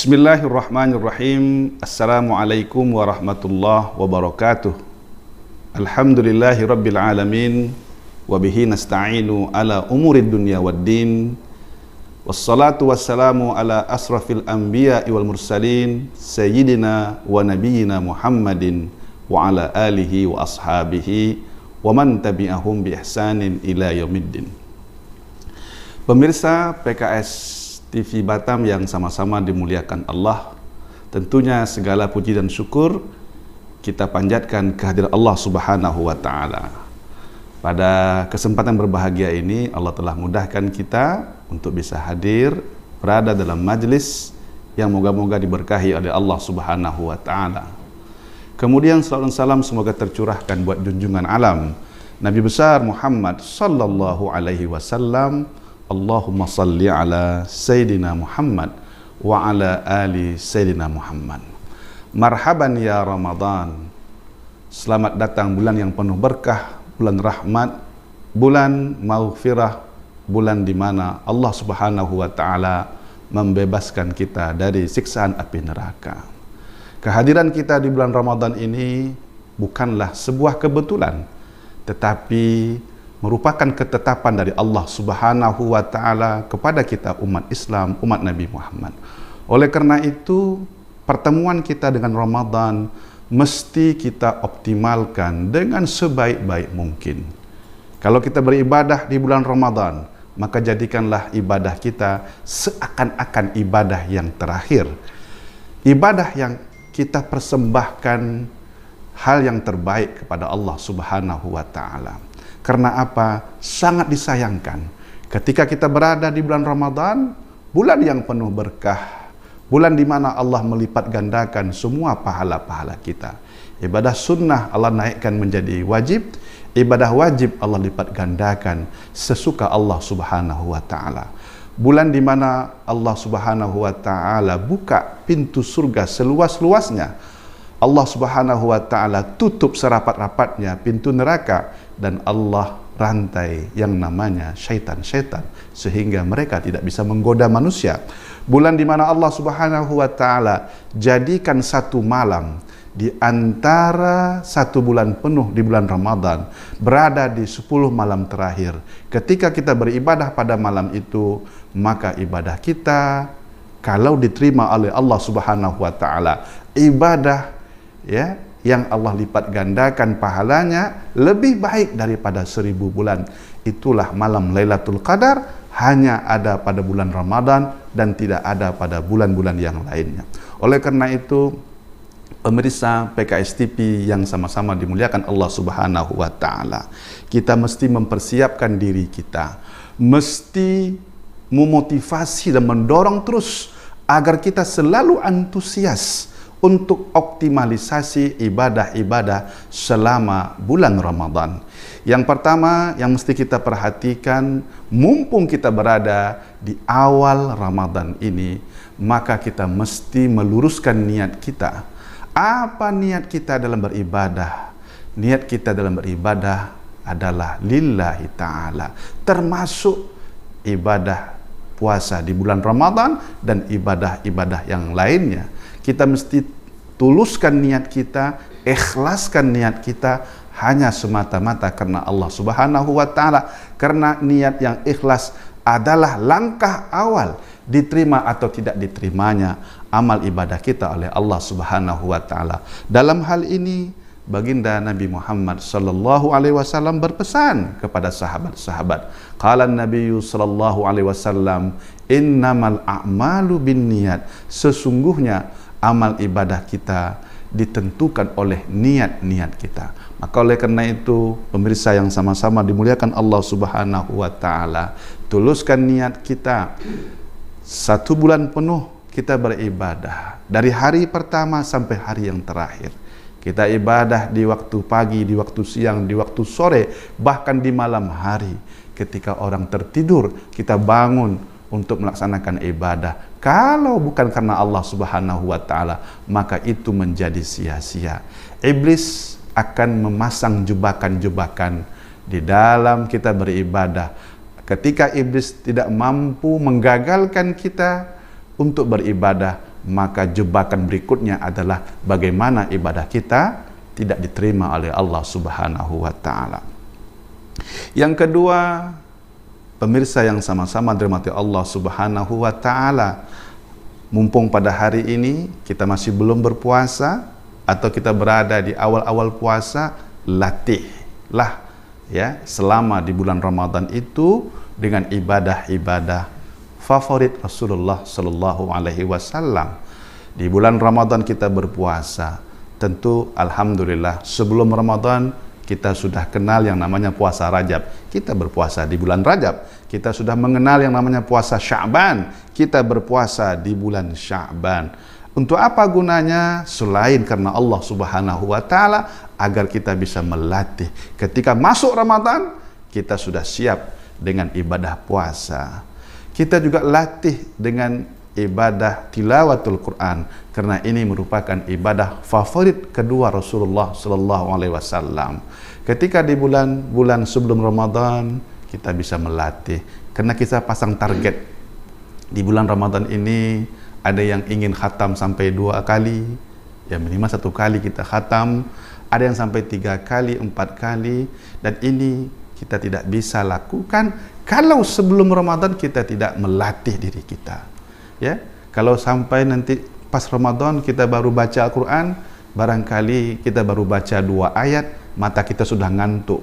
Bismillahirrahmanirrahim. Assalamualaikum warahmatullahi wabarakatuh. Alhamdulillahi rabbil alamin. Wabihi nasta'inu ala umurid dunya waddin. Wassalatu wassalamu ala asrafil anbiya wal mursalin, Sayyidina wa nabiyyina Muhammadin wa ala alihi wa ashabihi wa man tabi'ahum bi ihsanin ila yaumiddin. Pemirsa PKS TV Batam yang sama-sama dimuliakan Allah, tentunya segala puji dan syukur kita panjatkan kehadiran Allah Subhanahu wa Ta'ala. Pada kesempatan berbahagia ini, Allah telah mudahkan kita untuk bisa hadir berada dalam majlis yang moga-moga diberkahi oleh Allah Subhanahu wa Ta'ala. Kemudian salawat dan salam semoga tercurahkan buat junjungan alam Nabi besar Muhammad sallallahu alaihi wasallam. Allahumma salli ala Sayyidina Muhammad wa ala ali Sayyidina Muhammad. Marhaban ya Ramadan. Selamat datang bulan yang penuh berkah, bulan rahmat, bulan maghfirah, bulan di mana Allah Subhanahu wa Ta'ala membebaskan kita dari siksaan api neraka. Kehadiran kita di bulan Ramadan ini bukanlah sebuah kebetulan, tetapi merupakan ketetapan dari Allah Subhanahu wa Ta'ala kepada kita umat Islam, umat Nabi Muhammad. Oleh karena itu, pertemuan kita dengan Ramadan mesti kita optimalkan dengan sebaik-baik mungkin. Kalau kita beribadah di bulan Ramadan, maka jadikanlah ibadah kita seakan-akan ibadah yang terakhir. Ibadah yang kita persembahkan hal yang terbaik kepada Allah Subhanahu wa Ta'ala. Karena apa? Sangat disayangkan ketika kita berada di bulan Ramadan, bulan yang penuh berkah, bulan di mana Allah melipat gandakan semua pahala-pahala kita. Ibadah sunnah Allah naikkan menjadi wajib, ibadah wajib Allah lipat gandakan sesuka Allah Subhanahu wa Ta'ala. Bulan di mana Allah Subhanahu wa Ta'ala buka pintu surga seluas-luasnya. Allah Subhanahu wa Ta'ala tutup serapat-rapatnya pintu neraka, dan Allah rantai yang namanya syaitan-syaitan sehingga mereka tidak bisa menggoda manusia. Bulan di mana Allah Subhanahu wa Ta'ala jadikan satu malam di antara satu bulan penuh di bulan Ramadan berada di 10 malam terakhir. Ketika kita beribadah pada malam itu, maka ibadah kita kalau diterima oleh Allah Subhanahu wa Ta'ala, ibadah yang Allah lipat gandakan pahalanya lebih baik daripada 1000 bulan. Itulah malam Lailatul Qadar, hanya ada pada bulan Ramadan dan tidak ada pada bulan-bulan yang lainnya. Oleh karena itu, pemirsa PKS TV yang sama-sama dimuliakan Allah Subhanahu wa Ta'ala, kita mesti mempersiapkan diri kita, mesti memotivasi dan mendorong terus agar kita selalu antusias untuk optimalisasi ibadah-ibadah selama bulan Ramadan. Yang pertama yang mesti kita perhatikan, mumpung kita berada di awal Ramadan ini, maka kita mesti meluruskan niat kita. Apa niat kita dalam beribadah? Niat kita dalam beribadah adalah lillahi ta'ala, termasuk ibadah puasa di bulan Ramadan dan ibadah-ibadah yang lainnya. Kita mesti tuluskan niat kita, ikhlaskan niat kita hanya semata-mata karena Allah Subhanahu wa Ta'ala. Karena niat yang ikhlas adalah langkah awal diterima atau tidak diterimanya amal ibadah kita oleh Allah Subhanahu wa Ta'ala. Dalam hal ini, baginda Nabi Muhammad sallallahu alaihi wasallam berpesan kepada sahabat-sahabat. Qala Nabi sallallahu alaihi wasallam, "Innamal a'malu binniyat." Sesungguhnya amal ibadah kita ditentukan oleh niat-niat kita. Maka oleh karena itu, pemirsa yang sama-sama dimuliakan Allah Subhanahu wa Ta'ala, tuluskan niat kita. 1 bulan penuh kita beribadah, dari hari pertama sampai hari yang terakhir. Kita ibadah di waktu pagi, di waktu siang, di waktu sore, bahkan di malam hari. Ketika orang tertidur, kita bangun untuk melaksanakan ibadah. Kalau bukan karena Allah Subhanahu wa Ta'ala, maka itu menjadi sia-sia. Iblis akan memasang jebakan-jebakan di dalam kita beribadah. Ketika iblis tidak mampu menggagalkan kita untuk beribadah, maka jebakan berikutnya adalah bagaimana ibadah kita tidak diterima oleh Allah Subhanahu wa taala. Yang kedua, pemirsa yang sama-sama dirahmati Allah Subhanahu wa taala, mumpung pada hari ini kita masih belum berpuasa atau kita berada di awal-awal puasa, latihlah ya selama di bulan Ramadan itu dengan ibadah-ibadah favorit Rasulullah Sallallahu Alaihi Wasallam. Di bulan Ramadan kita berpuasa, tentu alhamdulillah sebelum Ramadan kita sudah kenal yang namanya puasa Rajab. Kita berpuasa di bulan Rajab. Kita sudah mengenal yang namanya puasa Sya'ban. Kita berpuasa di bulan Sya'ban. Untuk apa gunanya? Selain karena Allah Subhanahu wa taala agar kita bisa melatih. Ketika masuk Ramadan, kita sudah siap dengan ibadah puasa. Kita juga latih dengan ibadah tilawatul Quran karena ini merupakan ibadah favorit kedua Rasulullah sallallahu alaihi wasallam. Ketika di bulan-bulan sebelum Ramadan kita bisa melatih karena kita pasang target. Di bulan Ramadan ini ada yang ingin khatam sampai 2 kali, ya minimal 1 kali kita khatam, ada yang sampai 3 kali, 4 kali, dan ini kita tidak bisa lakukan kalau sebelum Ramadan kita tidak melatih diri kita. Ya, kalau sampai nanti pas Ramadan kita baru baca Al-Quran, barangkali kita baru baca 2 ayat, mata kita sudah ngantuk,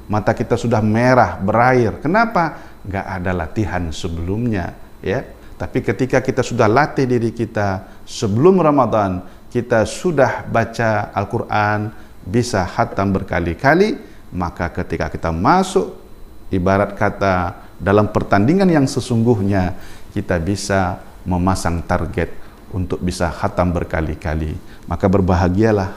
mata kita sudah merah, berair. Kenapa? Nggak ada latihan sebelumnya, ya. Tapi ketika kita sudah latih diri kita sebelum Ramadan, kita sudah baca Al-Quran, bisa khatam berkali-kali, maka ketika kita masuk, ibarat kata dalam pertandingan yang sesungguhnya, kita bisa memasang target untuk bisa khatam berkali-kali. Maka berbahagialah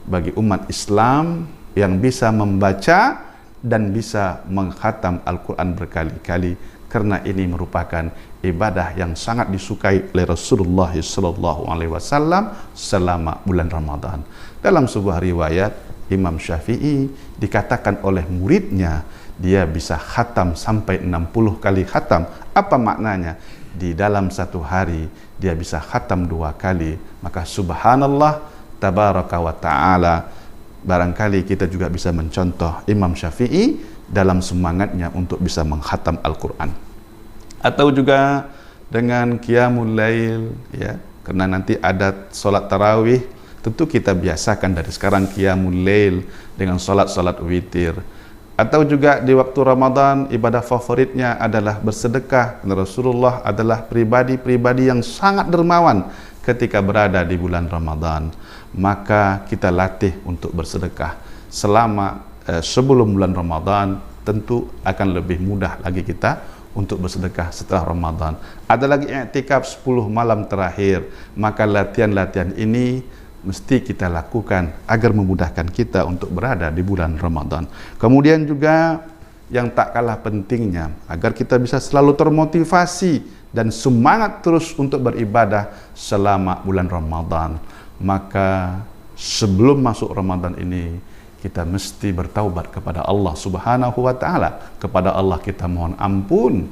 bagi umat Islam yang bisa membaca dan bisa mengkhatam Al-Quran berkali-kali, karena ini merupakan ibadah yang sangat disukai oleh Rasulullah SAW selama bulan Ramadan. Dalam sebuah riwayat, Imam Syafi'i dikatakan oleh muridnya, dia bisa khatam sampai 60 kali khatam. Apa maknanya? Di dalam 1 hari dia bisa khatam 2 kali. Maka subhanallah, tabaraka wa ta'ala. Barangkali kita juga bisa mencontoh Imam Syafi'i dalam semangatnya untuk bisa mengkhatam Al-Quran. Atau juga dengan qiyamul lail, ya, karena nanti ada solat tarawih, tentu kita biasakan dari sekarang qiyamul lail dengan solat-solat witir. Atau juga di waktu Ramadan, ibadah favoritnya adalah bersedekah. Rasulullah adalah pribadi-pribadi yang sangat dermawan ketika berada di bulan Ramadan. Maka kita latih untuk bersedekah selama sebelum bulan Ramadan, tentu akan lebih mudah lagi kita untuk bersedekah setelah Ramadan. Ada lagi i'tikaf 10 malam terakhir. Maka latihan-latihan ini mesti kita lakukan agar memudahkan kita untuk berada di bulan Ramadan. Kemudian juga yang tak kalah pentingnya, agar kita bisa selalu termotivasi dan semangat terus untuk beribadah selama bulan Ramadan. Maka sebelum masuk Ramadan ini, kita mesti bertaubat kepada Allah Subhanahu wa taala. Kepada Allah kita mohon ampun,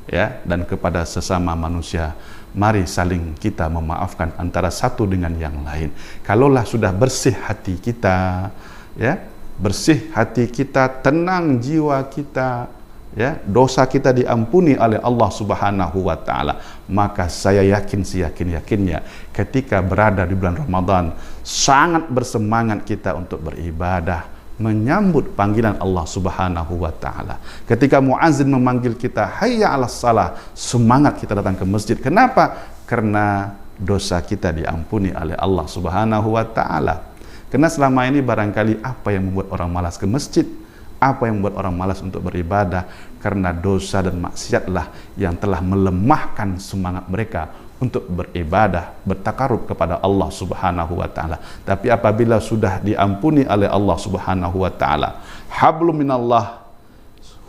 ya, dan kepada sesama manusia mari saling kita memaafkan antara satu dengan yang lain. Kalaulah sudah bersih hati kita, ya, bersih hati kita, tenang jiwa kita, ya, dosa kita diampuni oleh Allah Subhanahu wa taala, maka saya yakin seyakin-yakinnya ketika berada di bulan Ramadan sangat bersemangat kita untuk beribadah, menyambut panggilan Allah Subhanahu wa taala. Ketika muazin memanggil kita hayya 'alas shalah, semangat kita datang ke masjid. Kenapa? Karena dosa kita diampuni oleh Allah Subhanahu wa taala. Karena selama ini barangkali apa yang membuat orang malas ke masjid? Apa yang membuat orang malas untuk beribadah? Karena dosa dan maksiatlah yang telah melemahkan semangat mereka untuk beribadah, bertakarub kepada Allah Subhanahu wa taala. Tapi apabila sudah diampuni oleh Allah Subhanahu wa taala, hablum minallah,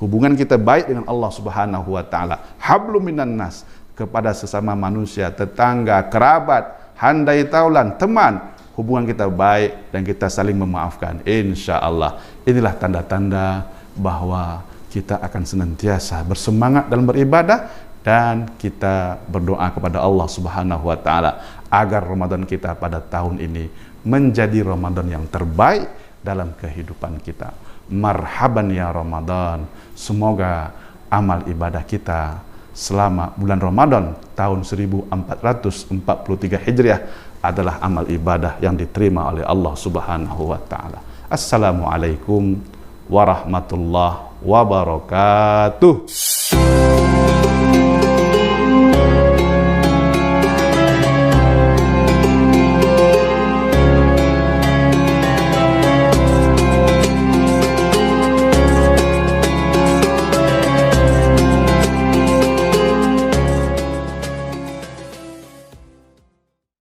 hubungan kita baik dengan Allah Subhanahu wa taala, hablum minan nas, kepada sesama manusia, tetangga, kerabat, handai taulan, teman, hubungan kita baik dan kita saling memaafkan. Insya Allah inilah tanda-tanda bahwa kita akan senantiasa bersemangat dalam beribadah, dan kita berdoa kepada Allah Subhanahu wa taala agar Ramadan kita pada tahun ini menjadi Ramadan yang terbaik dalam kehidupan kita. Marhaban ya Ramadan. Semoga amal ibadah kita selama bulan Ramadan tahun 1443 Hijriah adalah amal ibadah yang diterima oleh Allah Subhanahu wa taala. Assalamualaikum warahmatullahi wabarakatuh.